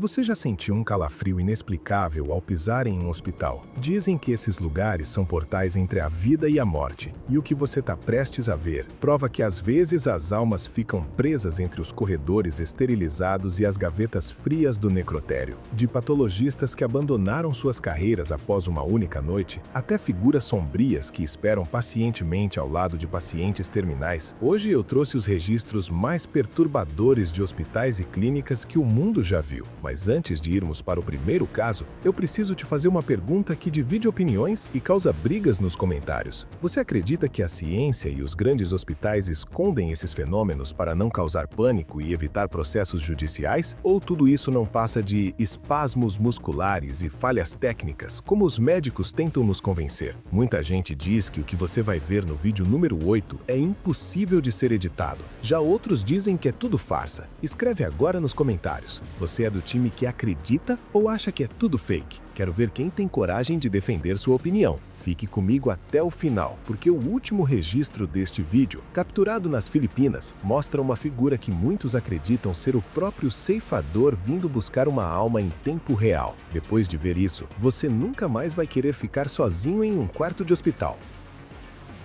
Você já sentiu um calafrio inexplicável ao pisar em um hospital? Dizem que esses lugares são portais entre a vida e a morte, e o que você está prestes a ver prova que às vezes as almas ficam presas entre os corredores esterilizados e as gavetas frias do necrotério. De patologistas que abandonaram suas carreiras após uma única noite, até figuras sombrias que esperam pacientemente ao lado de pacientes terminais, hoje eu trouxe os registros mais perturbadores de hospitais e clínicas que o mundo já viu. Mas antes de irmos para o primeiro caso, eu preciso te fazer uma pergunta que divide opiniões e causa brigas nos comentários. Você acredita que a ciência e os grandes hospitais escondem esses fenômenos para não causar pânico e evitar processos judiciais? Ou tudo isso não passa de espasmos musculares e falhas técnicas, como os médicos tentam nos convencer? Muita gente diz que o que você vai ver no vídeo número 8 é impossível de ser editado. Já outros dizem que é tudo farsa. Escreve agora nos comentários. Você é do time que acredita ou acha que é tudo fake? Quero ver quem tem coragem de defender sua opinião. Fique comigo até o final, porque o último registro deste vídeo, capturado nas Filipinas, mostra uma figura que muitos acreditam ser o próprio ceifador vindo buscar uma alma em tempo real. Depois de ver isso, você nunca mais vai querer ficar sozinho em um quarto de hospital.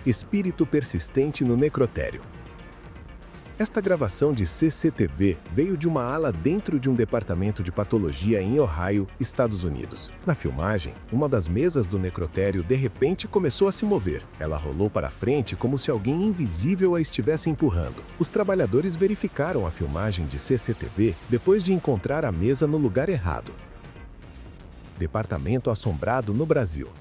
Espírito persistente no necrotério. Esta gravação de CCTV veio de uma ala dentro de um departamento de patologia em Ohio, Estados Unidos. Na filmagem, uma das mesas do necrotério de repente começou a se mover. Ela rolou para frente como se alguém invisível a estivesse empurrando. Os trabalhadores verificaram a filmagem de CCTV depois de encontrar a mesa no lugar errado. Departamento assombrado no Brasil.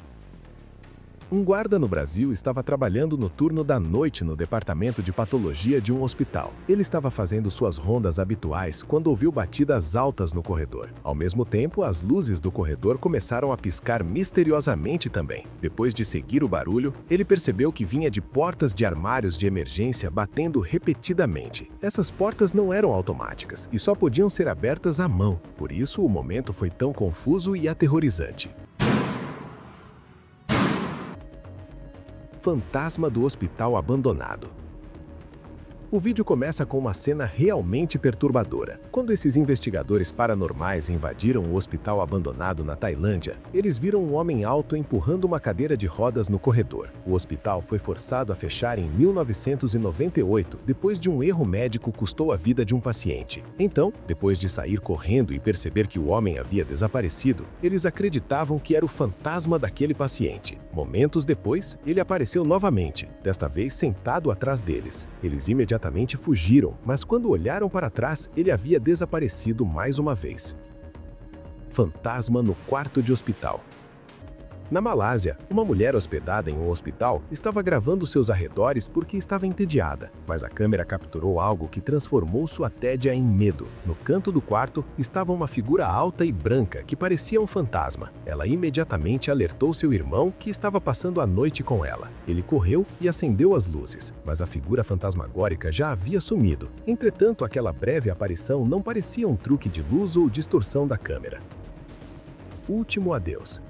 Um guarda no Brasil estava trabalhando no turno da noite no departamento de patologia de um hospital. Ele estava fazendo suas rondas habituais quando ouviu batidas altas no corredor. Ao mesmo tempo, as luzes do corredor começaram a piscar misteriosamente também. Depois de seguir o barulho, ele percebeu que vinha de portas de armários de emergência batendo repetidamente. Essas portas não eram automáticas e só podiam ser abertas à mão. Por isso, o momento foi tão confuso e aterrorizante. Fantasma do hospital abandonado. O vídeo começa com uma cena realmente perturbadora. Quando esses investigadores paranormais invadiram o hospital abandonado na Tailândia, eles viram um homem alto empurrando uma cadeira de rodas no corredor. O hospital foi forçado a fechar em 1998, depois de um erro médico custou a vida de um paciente. Então, depois de sair correndo e perceber que o homem havia desaparecido, eles acreditavam que era o fantasma daquele paciente. Momentos depois, ele apareceu novamente, desta vez sentado atrás deles. Eles imediatamente fugiram, mas quando olharam para trás, ele havia desaparecido mais uma vez. Fantasma no quarto de hospital. Na Malásia, uma mulher hospedada em um hospital estava gravando seus arredores porque estava entediada, mas a câmera capturou algo que transformou sua tédia em medo. No canto do quarto estava uma figura alta e branca que parecia um fantasma. Ela imediatamente alertou seu irmão que estava passando a noite com ela. Ele correu e acendeu as luzes, mas a figura fantasmagórica já havia sumido. Entretanto, aquela breve aparição não parecia um truque de luz ou distorção da câmera. Último adeus.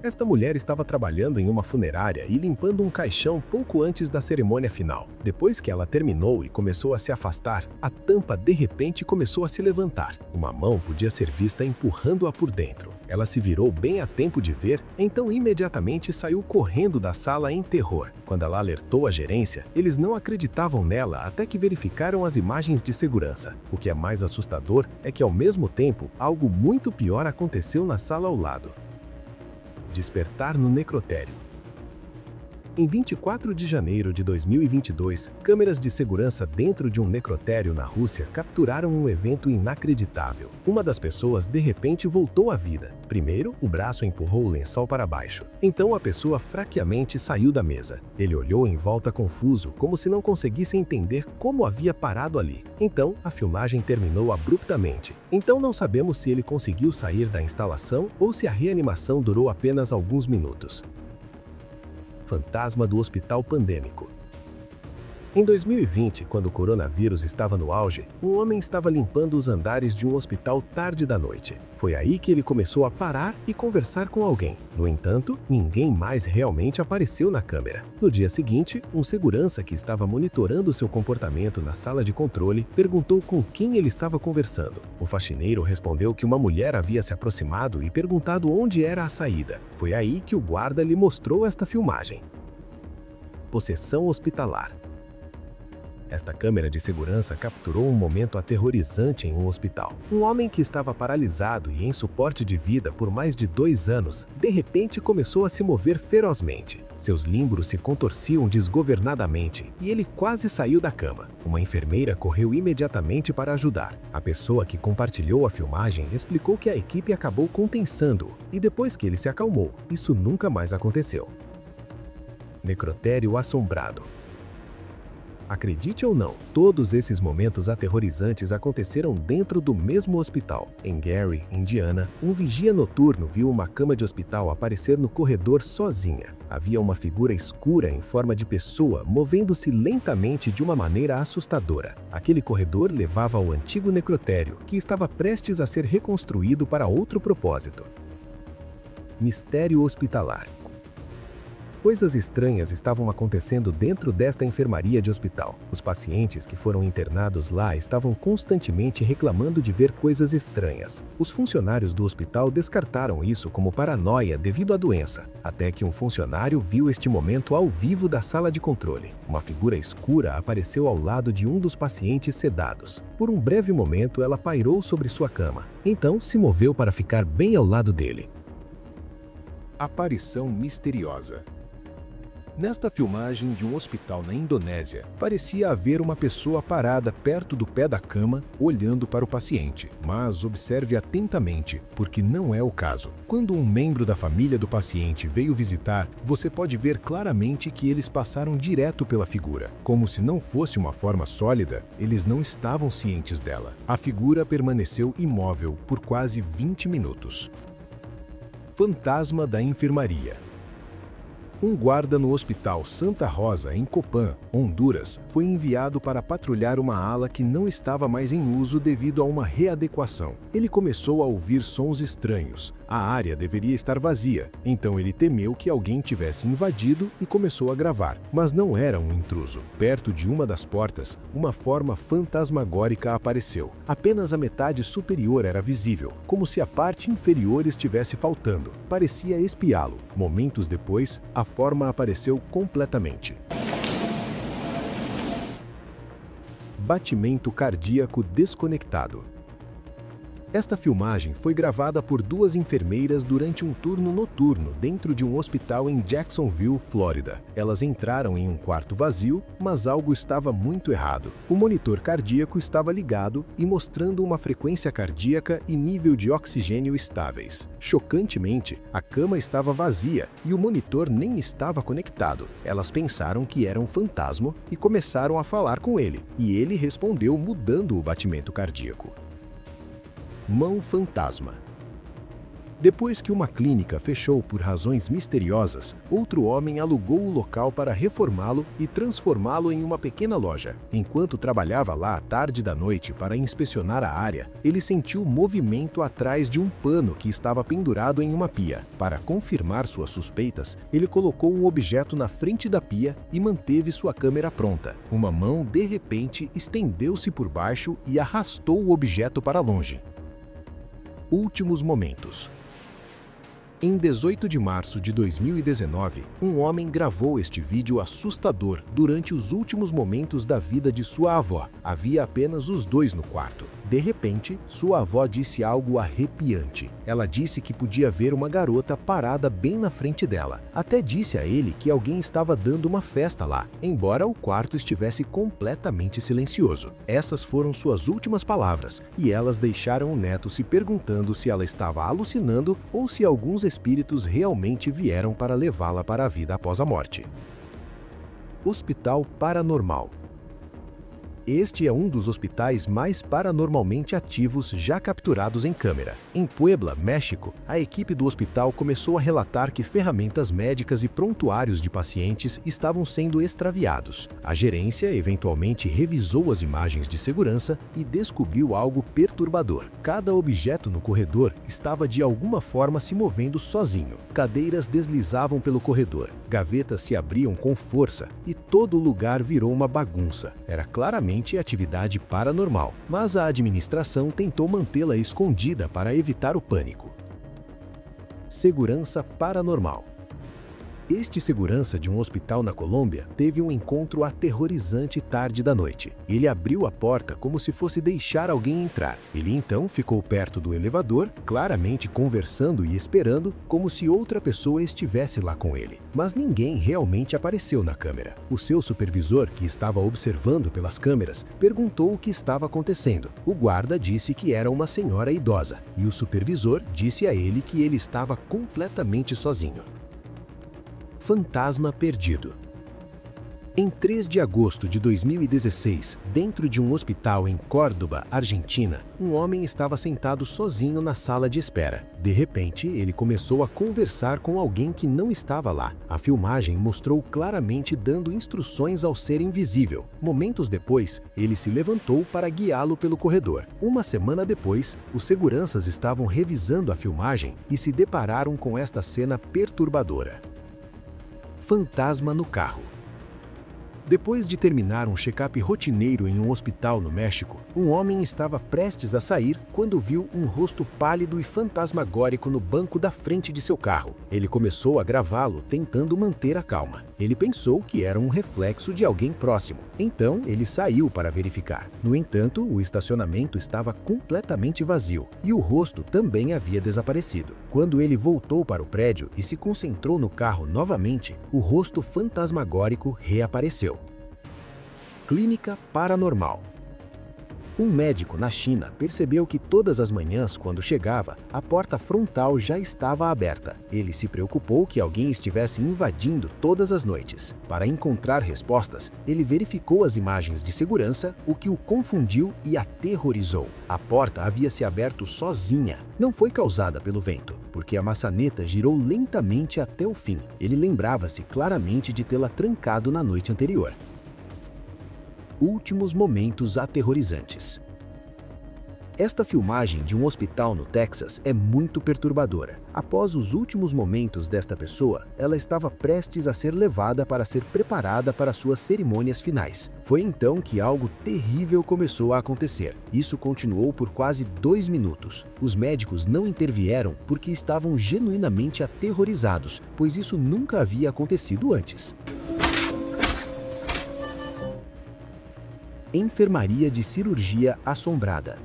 Esta mulher estava trabalhando em uma funerária e limpando um caixão pouco antes da cerimônia final. Depois que ela terminou e começou a se afastar, a tampa de repente começou a se levantar. Uma mão podia ser vista empurrando-a por dentro. Ela se virou bem a tempo de ver, então imediatamente saiu correndo da sala em terror. Quando ela alertou a gerência, eles não acreditavam nela até que verificaram as imagens de segurança. O que é mais assustador é que, ao mesmo tempo, algo muito pior aconteceu na sala ao lado. Despertar no necrotério. Em 24 de janeiro de 2022, câmeras de segurança dentro de um necrotério na Rússia capturaram um evento inacreditável. Uma das pessoas de repente voltou à vida. Primeiro, o braço empurrou o lençol para baixo. Então a pessoa fraquamente saiu da mesa. Ele olhou em volta confuso, como se não conseguisse entender como havia parado ali. Então, a filmagem terminou abruptamente. Então não sabemos se ele conseguiu sair da instalação ou se a reanimação durou apenas alguns minutos. Fantasma do hospital pandêmico. Em 2020, quando o coronavírus estava no auge, um homem estava limpando os andares de um hospital tarde da noite. Foi aí que ele começou a parar e conversar com alguém. No entanto, ninguém mais realmente apareceu na câmera. No dia seguinte, um segurança que estava monitorando seu comportamento na sala de controle perguntou com quem ele estava conversando. O faxineiro respondeu que uma mulher havia se aproximado e perguntado onde era a saída. Foi aí que o guarda lhe mostrou esta filmagem. Possessão hospitalar. Esta câmera de segurança capturou um momento aterrorizante em um hospital. Um homem que estava paralisado e em suporte de vida por mais de 2 anos, de repente começou a se mover ferozmente. Seus limbos se contorciam desgovernadamente e ele quase saiu da cama. Uma enfermeira correu imediatamente para ajudar. A pessoa que compartilhou a filmagem explicou que a equipe acabou contensando-o e depois que ele se acalmou, isso nunca mais aconteceu. Necrotério assombrado. Acredite ou não, todos esses momentos aterrorizantes aconteceram dentro do mesmo hospital. Em Gary, Indiana, um vigia noturno viu uma cama de hospital aparecer no corredor sozinha. Havia uma figura escura em forma de pessoa movendo-se lentamente de uma maneira assustadora. Aquele corredor levava ao antigo necrotério, que estava prestes a ser reconstruído para outro propósito. Mistério hospitalar. Coisas estranhas estavam acontecendo dentro desta enfermaria de hospital. Os pacientes que foram internados lá estavam constantemente reclamando de ver coisas estranhas. Os funcionários do hospital descartaram isso como paranoia devido à doença, até que um funcionário viu este momento ao vivo da sala de controle. Uma figura escura apareceu ao lado de um dos pacientes sedados. Por um breve momento, ela pairou sobre sua cama. Então, se moveu para ficar bem ao lado dele. Aparição misteriosa. Nesta filmagem de um hospital na Indonésia, parecia haver uma pessoa parada perto do pé da cama, olhando para o paciente. Mas observe atentamente, porque não é o caso. Quando um membro da família do paciente veio visitar, você pode ver claramente que eles passaram direto pela figura. Como se não fosse uma forma sólida, eles não estavam cientes dela. A figura permaneceu imóvel por quase 20 minutos. Fantasma da enfermaria. Um guarda no Hospital Santa Rosa, em Copan, Honduras, foi enviado para patrulhar uma ala que não estava mais em uso devido a uma readequação. Ele começou a ouvir sons estranhos. A área deveria estar vazia, então ele temeu que alguém tivesse invadido e começou a gravar. Mas não era um intruso. Perto de uma das portas, uma forma fantasmagórica apareceu. Apenas a metade superior era visível, como se a parte inferior estivesse faltando. Parecia espiá-lo. Momentos depois, a forma apareceu completamente. Batimento cardíaco desconectado. Esta filmagem foi gravada por 2 enfermeiras durante um turno noturno dentro de um hospital em Jacksonville, Flórida. Elas entraram em um quarto vazio, mas algo estava muito errado. O monitor cardíaco estava ligado e mostrando uma frequência cardíaca e nível de oxigênio estáveis. Chocantemente, a cama estava vazia e o monitor nem estava conectado. Elas pensaram que era um fantasma e começaram a falar com ele, e ele respondeu mudando o batimento cardíaco. Mão fantasma. Depois que uma clínica fechou por razões misteriosas, outro homem alugou o local para reformá-lo e transformá-lo em uma pequena loja. Enquanto trabalhava lá à tarde da noite para inspecionar a área, ele sentiu movimento atrás de um pano que estava pendurado em uma pia. Para confirmar suas suspeitas, ele colocou um objeto na frente da pia e manteve sua câmera pronta. Uma mão, de repente, estendeu-se por baixo e arrastou o objeto para longe. Últimos momentos. Em 18 de março de 2019, um homem gravou este vídeo assustador durante os últimos momentos da vida de sua avó. Havia apenas os dois no quarto. De repente, sua avó disse algo arrepiante. Ela disse que podia ver uma garota parada bem na frente dela. Até disse a ele que alguém estava dando uma festa lá, embora o quarto estivesse completamente silencioso. Essas foram suas últimas palavras, e elas deixaram o neto se perguntando se ela estava alucinando ou se alguns espíritos realmente vieram para levá-la para a vida após a morte. Hospital Paranormal. Este é um dos hospitais mais paranormalmente ativos já capturados em câmera. Em Puebla, México, a equipe do hospital começou a relatar que ferramentas médicas e prontuários de pacientes estavam sendo extraviados. A gerência eventualmente revisou as imagens de segurança e descobriu algo perturbador. Cada objeto no corredor estava de alguma forma se movendo sozinho. Cadeiras deslizavam pelo corredor, gavetas se abriam com força e todo o lugar virou uma bagunça. Era claramente atividade paranormal, mas a administração tentou mantê-la escondida para evitar o pânico. Segurança paranormal. Este segurança de um hospital na Colômbia teve um encontro aterrorizante tarde da noite. Ele abriu a porta como se fosse deixar alguém entrar. Ele então ficou perto do elevador, claramente conversando e esperando, como se outra pessoa estivesse lá com ele. Mas ninguém realmente apareceu na câmera. O seu supervisor, que estava observando pelas câmeras, perguntou o que estava acontecendo. O guarda disse que era uma senhora idosa, e o supervisor disse a ele que ele estava completamente sozinho. Fantasma perdido. Em 3 de agosto de 2016, dentro de um hospital em Córdoba, Argentina, um homem estava sentado sozinho na sala de espera. De repente, ele começou a conversar com alguém que não estava lá. A filmagem mostrou claramente dando instruções ao ser invisível. Momentos depois, ele se levantou para guiá-lo pelo corredor. Uma semana depois, os seguranças estavam revisando a filmagem e se depararam com esta cena perturbadora. Fantasma no carro. Depois de terminar um check-up rotineiro em um hospital no México, um homem estava prestes a sair quando viu um rosto pálido e fantasmagórico no banco da frente de seu carro. Ele começou a gravá-lo, tentando manter a calma. Ele pensou que era um reflexo de alguém próximo. Então, ele saiu para verificar. No entanto, o estacionamento estava completamente vazio e o rosto também havia desaparecido. Quando ele voltou para o prédio e se concentrou no carro novamente, o rosto fantasmagórico reapareceu. Clínica paranormal. Um médico na China percebeu que todas as manhãs, quando chegava, a porta frontal já estava aberta. Ele se preocupou que alguém estivesse invadindo todas as noites. Para encontrar respostas, ele verificou as imagens de segurança, o que o confundiu e aterrorizou. A porta havia se aberto sozinha. Não foi causada pelo vento, porque a maçaneta girou lentamente até o fim. Ele lembrava-se claramente de tê-la trancado na noite anterior. Últimos momentos aterrorizantes. Esta filmagem de um hospital no Texas é muito perturbadora. Após os últimos momentos desta pessoa, ela estava prestes a ser levada para ser preparada para suas cerimônias finais. Foi então que algo terrível começou a acontecer. Isso continuou por quase 2 minutos. Os médicos não intervieram porque estavam genuinamente aterrorizados, pois isso nunca havia acontecido antes. Enfermaria de cirurgia assombrada.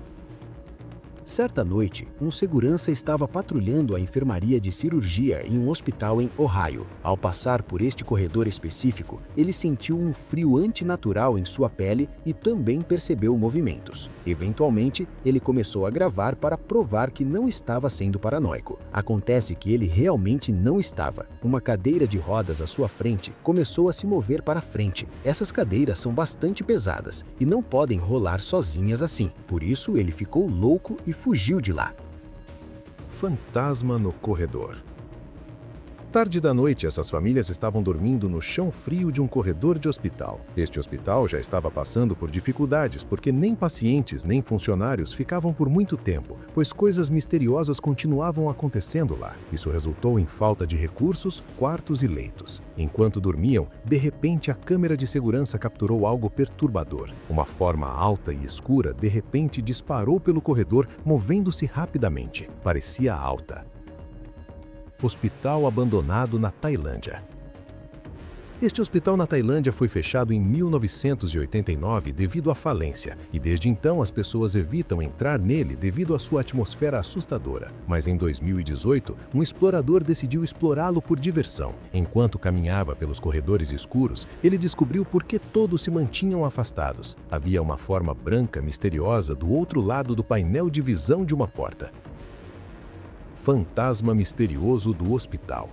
Certa noite, um segurança estava patrulhando a enfermaria de cirurgia em um hospital em Ohio. Ao passar por este corredor específico, ele sentiu um frio antinatural em sua pele e também percebeu movimentos. Eventualmente, ele começou a gravar para provar que não estava sendo paranoico. Acontece que ele realmente não estava. Uma cadeira de rodas à sua frente começou a se mover para frente. Essas cadeiras são bastante pesadas e não podem rolar sozinhas assim. Por isso, ele ficou louco e fugiu de lá. Fantasma no corredor. Tarde da noite, essas famílias estavam dormindo no chão frio de um corredor de hospital. Este hospital já estava passando por dificuldades porque nem pacientes nem funcionários ficavam por muito tempo, pois coisas misteriosas continuavam acontecendo lá. Isso resultou em falta de recursos, quartos e leitos. Enquanto dormiam, de repente a câmera de segurança capturou algo perturbador. Uma forma alta e escura de repente disparou pelo corredor, movendo-se rapidamente. Parecia alta. Hospital abandonado na Tailândia. Este hospital na Tailândia foi fechado em 1989 devido à falência, e desde então as pessoas evitam entrar nele devido à sua atmosfera assustadora. Mas em 2018, um explorador decidiu explorá-lo por diversão. Enquanto caminhava pelos corredores escuros, ele descobriu por que todos se mantinham afastados. Havia uma forma branca misteriosa do outro lado do painel de visão de uma porta. Fantasma misterioso do hospital.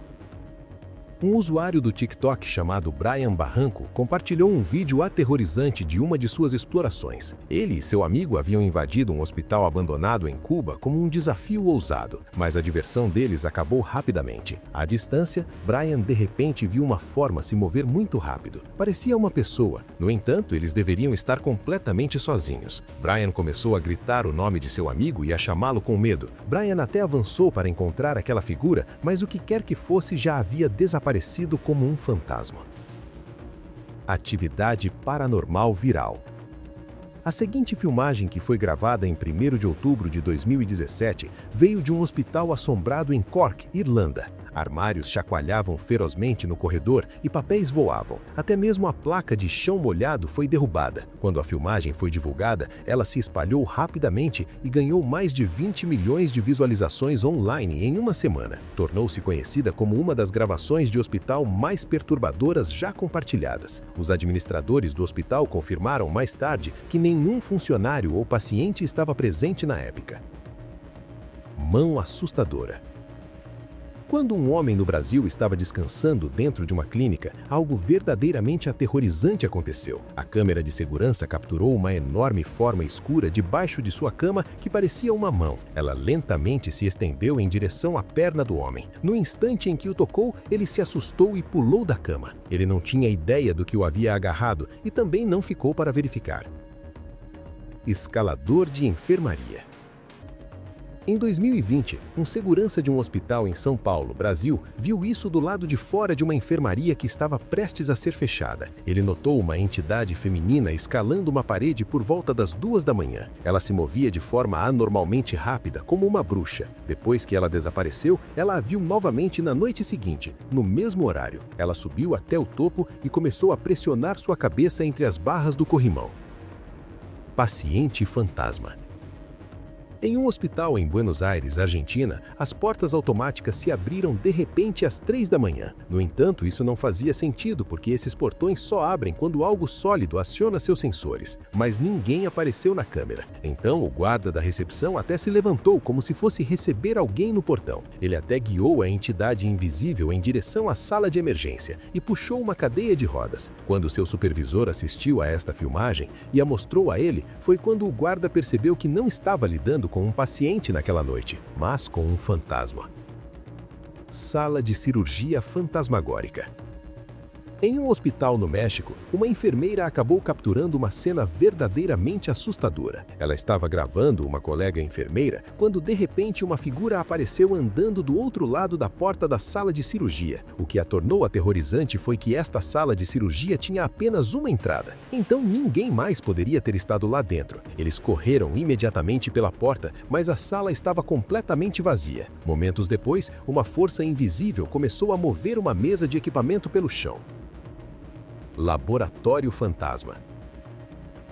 Um usuário do TikTok chamado Brian Barranco compartilhou um vídeo aterrorizante de uma de suas explorações. Ele e seu amigo haviam invadido um hospital abandonado em Cuba como um desafio ousado, mas a diversão deles acabou rapidamente. À distância, Brian de repente viu uma forma se mover muito rápido. Parecia uma pessoa. No entanto, eles deveriam estar completamente sozinhos. Brian começou a gritar o nome de seu amigo e a chamá-lo com medo. Brian até avançou para encontrar aquela figura, mas o que quer que fosse já havia desaparecido como um fantasma. Atividade paranormal viral. A seguinte filmagem, que foi gravada em 1º de outubro de 2017, veio de um hospital assombrado em Cork, Irlanda. Armários chacoalhavam ferozmente no corredor e papéis voavam. Até mesmo a placa de chão molhado foi derrubada. Quando a filmagem foi divulgada, ela se espalhou rapidamente e ganhou mais de 20 milhões de visualizações online em uma semana. Tornou-se conhecida como uma das gravações de hospital mais perturbadoras já compartilhadas. Os administradores do hospital confirmaram mais tarde que nenhum funcionário ou paciente estava presente na época. Mão assustadora. Quando um homem no Brasil estava descansando dentro de uma clínica, algo verdadeiramente aterrorizante aconteceu. A câmera de segurança capturou uma enorme forma escura debaixo de sua cama que parecia uma mão. Ela lentamente se estendeu em direção à perna do homem. No instante em que o tocou, ele se assustou e pulou da cama. Ele não tinha ideia do que o havia agarrado e também não ficou para verificar. Escalador de enfermaria. Em 2020, um segurança de um hospital em São Paulo, Brasil, viu isso do lado de fora de uma enfermaria que estava prestes a ser fechada. Ele notou uma entidade feminina escalando uma parede por volta das 2 da manhã. Ela se movia de forma anormalmente rápida, como uma bruxa. Depois que ela desapareceu, ela a viu novamente na noite seguinte, no mesmo horário. Ela subiu até o topo e começou a pressionar sua cabeça entre as barras do corrimão. Paciente fantasma. Em um hospital em Buenos Aires, Argentina, as portas automáticas se abriram de repente às 3 da manhã. No entanto, isso não fazia sentido porque esses portões só abrem quando algo sólido aciona seus sensores. Mas ninguém apareceu na câmera. Então, o guarda da recepção até se levantou como se fosse receber alguém no portão. Ele até guiou a entidade invisível em direção à sala de emergência e puxou uma cadeia de rodas. Quando seu supervisor assistiu a esta filmagem e a mostrou a ele, foi quando o guarda percebeu que não estava lidando com um paciente naquela noite, mas com um fantasma. Sala de cirurgia fantasmagórica. Em um hospital no México, uma enfermeira acabou capturando uma cena verdadeiramente assustadora. Ela estava gravando uma colega enfermeira quando de repente uma figura apareceu andando do outro lado da porta da sala de cirurgia. O que a tornou aterrorizante foi que esta sala de cirurgia tinha apenas uma entrada, então ninguém mais poderia ter estado lá dentro. Eles correram imediatamente pela porta, mas a sala estava completamente vazia. Momentos depois, uma força invisível começou a mover uma mesa de equipamento pelo chão. Laboratório Fantasma.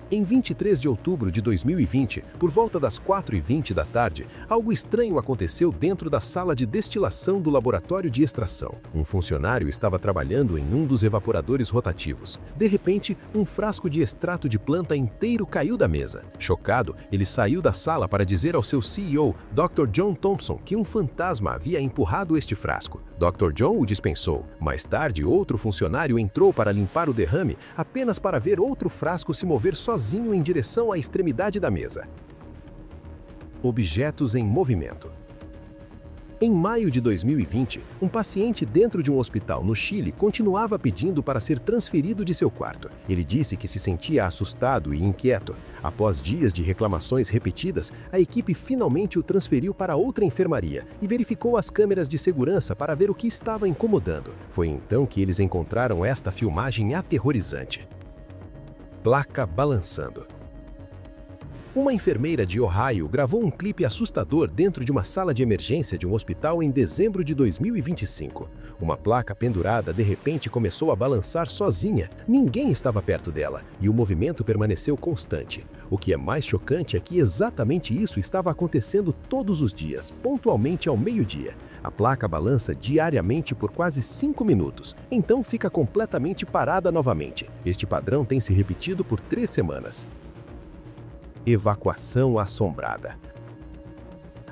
Em 23 de outubro de 2020, por volta das 4h20 da tarde, algo estranho aconteceu dentro da sala de destilação do laboratório de extração. Um funcionário estava trabalhando em um dos evaporadores rotativos. De repente, um frasco de extrato de planta inteiro caiu da mesa. Chocado, ele saiu da sala para dizer ao seu CEO, Dr. John Thompson, que um fantasma havia empurrado este frasco. Dr. John o dispensou. Mais tarde, outro funcionário entrou para limpar o derrame, apenas para ver outro frasco se mover sozinho em direção à extremidade da mesa. Objetos em movimento. Em maio de 2020, um paciente dentro de um hospital no Chile continuava pedindo para ser transferido de seu quarto. Ele disse que se sentia assustado e inquieto. Após dias de reclamações repetidas, a equipe finalmente o transferiu para outra enfermaria e verificou as câmeras de segurança para ver o que estava incomodando. Foi então que eles encontraram esta filmagem aterrorizante. Placa balançando. Uma enfermeira de Ohio gravou um clipe assustador dentro de uma sala de emergência de um hospital em dezembro de 2025. Uma placa pendurada de repente começou a balançar sozinha. Ninguém estava perto dela e o movimento permaneceu constante. O que é mais chocante é que exatamente isso estava acontecendo todos os dias, pontualmente ao meio-dia. A placa balança diariamente por quase 5 minutos, então fica completamente parada novamente. Este padrão tem se repetido por 3 semanas. Evacuação assombrada.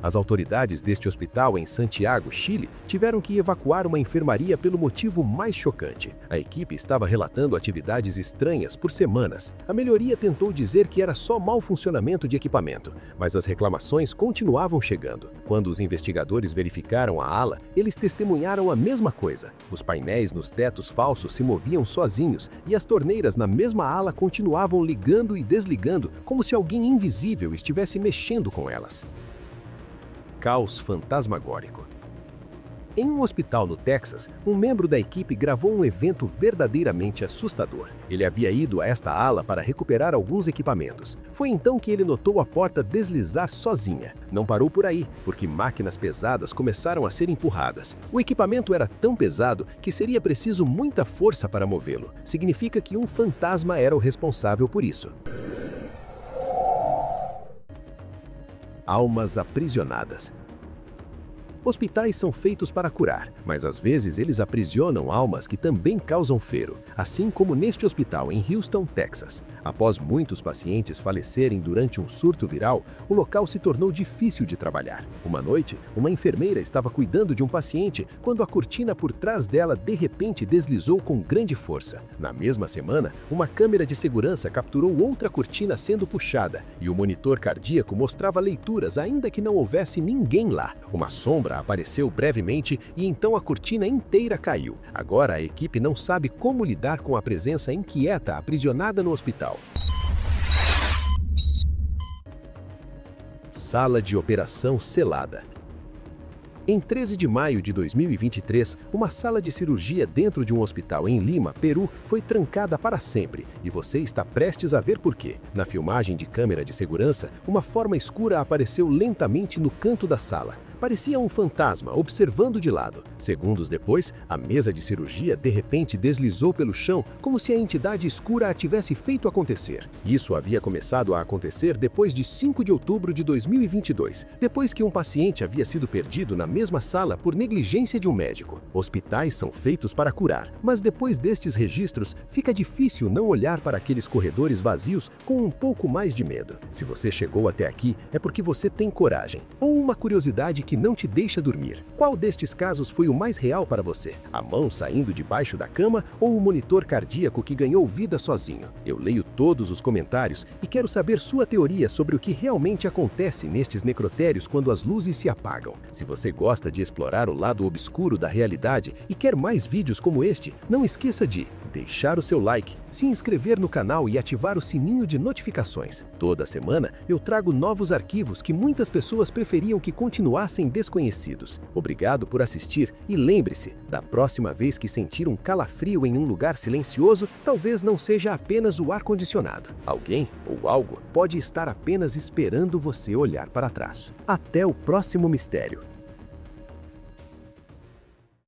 As autoridades deste hospital em Santiago, Chile, tiveram que evacuar uma enfermaria pelo motivo mais chocante. A equipe estava relatando atividades estranhas por semanas. A melhoria tentou dizer que era só mau funcionamento de equipamento, mas as reclamações continuavam chegando. Quando os investigadores verificaram a ala, eles testemunharam a mesma coisa. Os painéis nos tetos falsos se moviam sozinhos e as torneiras na mesma ala continuavam ligando e desligando, como se alguém invisível estivesse mexendo com elas. Caos fantasmagórico. Em um hospital no Texas, um membro da equipe gravou um evento verdadeiramente assustador. Ele havia ido a esta ala para recuperar alguns equipamentos. Foi então que ele notou a porta deslizar sozinha. Não parou por aí, porque máquinas pesadas começaram a ser empurradas. O equipamento era tão pesado que seria preciso muita força para movê-lo. Significa que um fantasma era o responsável por isso. Almas aprisionadas. Hospitais são feitos para curar, mas às vezes eles aprisionam almas que também causam fero, assim como neste hospital em Houston, Texas. Após muitos pacientes falecerem durante um surto viral, o local se tornou difícil de trabalhar. Uma noite, uma enfermeira estava cuidando de um paciente quando a cortina por trás dela de repente deslizou com grande força. Na mesma semana, uma câmera de segurança capturou outra cortina sendo puxada e o monitor cardíaco mostrava leituras ainda que não houvesse ninguém lá. Uma sombra apareceu brevemente e então a cortina inteira caiu. Agora a equipe não sabe como lidar com a presença inquieta aprisionada no hospital. Sala de operação selada. Em 13 de maio de 2023, uma sala de cirurgia dentro de um hospital em Lima, Peru, foi trancada para sempre, e você está prestes a ver por quê. Na filmagem de câmera de segurança, uma forma escura apareceu lentamente no canto da sala. Parecia um fantasma observando de lado. Segundos depois, a mesa de cirurgia de repente deslizou pelo chão, como se a entidade escura a tivesse feito acontecer. Isso havia começado a acontecer depois de 5 de outubro de 2022, depois que um paciente havia sido perdido na mesma sala por negligência de um médico. Hospitais são feitos para curar, mas depois destes registros, fica difícil não olhar para aqueles corredores vazios com um pouco mais de medo. Se você chegou até aqui, é porque você tem coragem, ou uma curiosidade que não te deixa dormir. Qual destes casos foi o mais real para você? A mão saindo debaixo da cama ou o monitor cardíaco que ganhou vida sozinho? Eu leio todos os comentários e quero saber sua teoria sobre o que realmente acontece nestes necrotérios quando as luzes se apagam. Se você gosta de explorar o lado obscuro da realidade e quer mais vídeos como este, não esqueça de deixar o seu like, se inscrever no canal e ativar o sininho de notificações. Toda semana eu trago novos arquivos que muitas pessoas preferiam que continuassem desconhecidos. Obrigado por assistir e lembre-se, da próxima vez que sentir um calafrio em um lugar silencioso, talvez não seja apenas o ar-condicionado. Alguém ou algo pode estar apenas esperando você olhar para trás. Até o próximo mistério.